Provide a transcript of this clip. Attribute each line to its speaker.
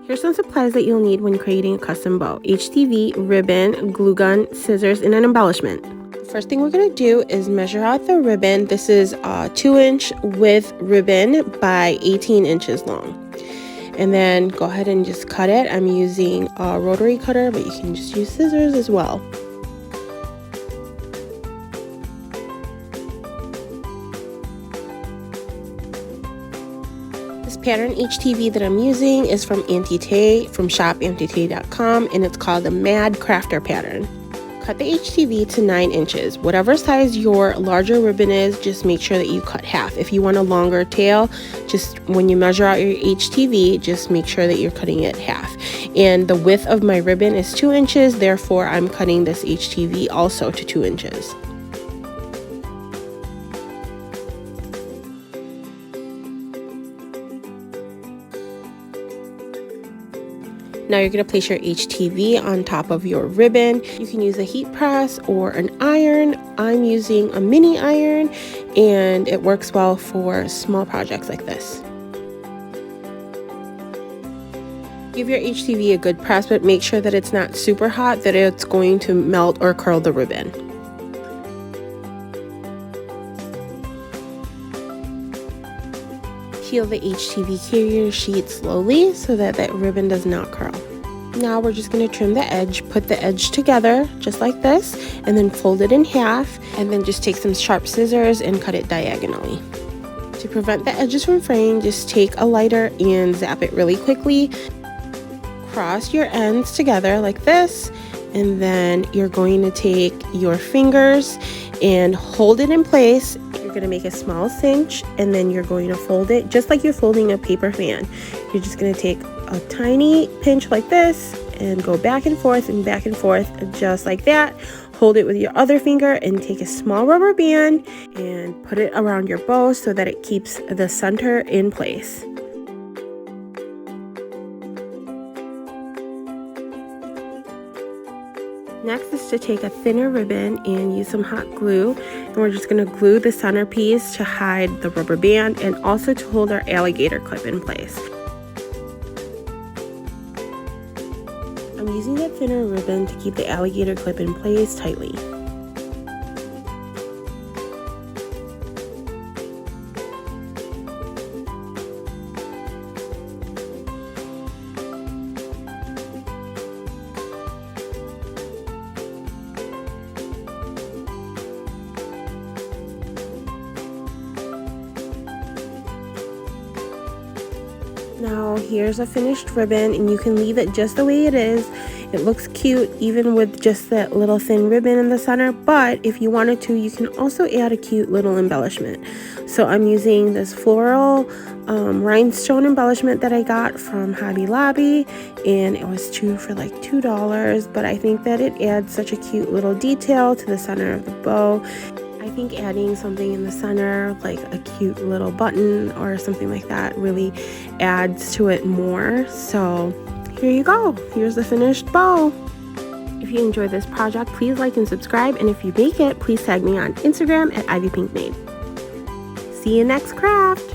Speaker 1: Here's some supplies that you'll need when creating a custom bow: HTV, ribbon, glue gun, scissors, and an embellishment. First thing we're going to do is measure out the ribbon. This is a 2-inch width ribbon by 18 inches long. And then go ahead and just cut it. I'm using a rotary cutter, but you can just use scissors as well. This pattern HTV that I'm using is from from shopantitay.com, and it's called the Mad Crafter pattern. Cut the HTV to 9 inches. Whatever size your larger ribbon is, just make sure that you cut half. If you want a longer tail, just when you measure out your HTV, just make sure that you're cutting it half. And the width of my ribbon is 2 inches, therefore I'm cutting this HTV also to 2 inches. Now you're going to place your HTV on top of your ribbon. You can use a heat press or an iron. I'm using a mini iron, and it works well for small projects like this. Give your HTV a good press, but make sure that it's not super hot, that it's going to melt or curl the ribbon. Peel the HTV carrier sheet slowly so that that ribbon does not curl. Now we're just going to trim the edge, put the edge together just like this, and then fold it in half, and then just take some sharp scissors and cut it diagonally. To prevent the edges from fraying, just take a lighter and zap it really quickly. Cross your ends together like this, and then you're going to take your fingers and hold it in place. You're going to make a small cinch, and then you're going to fold it just like you're folding a paper fan. You're just going to take a tiny pinch like this and go back and forth just like that. Hold it with your other finger and take a small rubber band and put it around your bow so that it keeps the center in place. Next is to take a thinner ribbon and use some hot glue, and we're just going to glue the centerpiece to hide the rubber band and also to hold our alligator clip in place. I'm using that thinner ribbon to keep the alligator clip in place tightly. Now here's a finished ribbon, and you can leave it just the way it is. It looks cute even with just that little thin ribbon in the center, but if you wanted to, you can also add a cute little embellishment. So I'm using this floral rhinestone embellishment that I got from Hobby Lobby, and it was for like $2, but I think that it adds such a cute little detail to the center of the bow. I think adding something in the center, like a cute little button or something like that, really adds to it more. So here you go. Here's the finished bow. If you enjoyed this project, please like and subscribe. And if you make it, please tag me on Instagram at IvyPinkMade. See you next craft.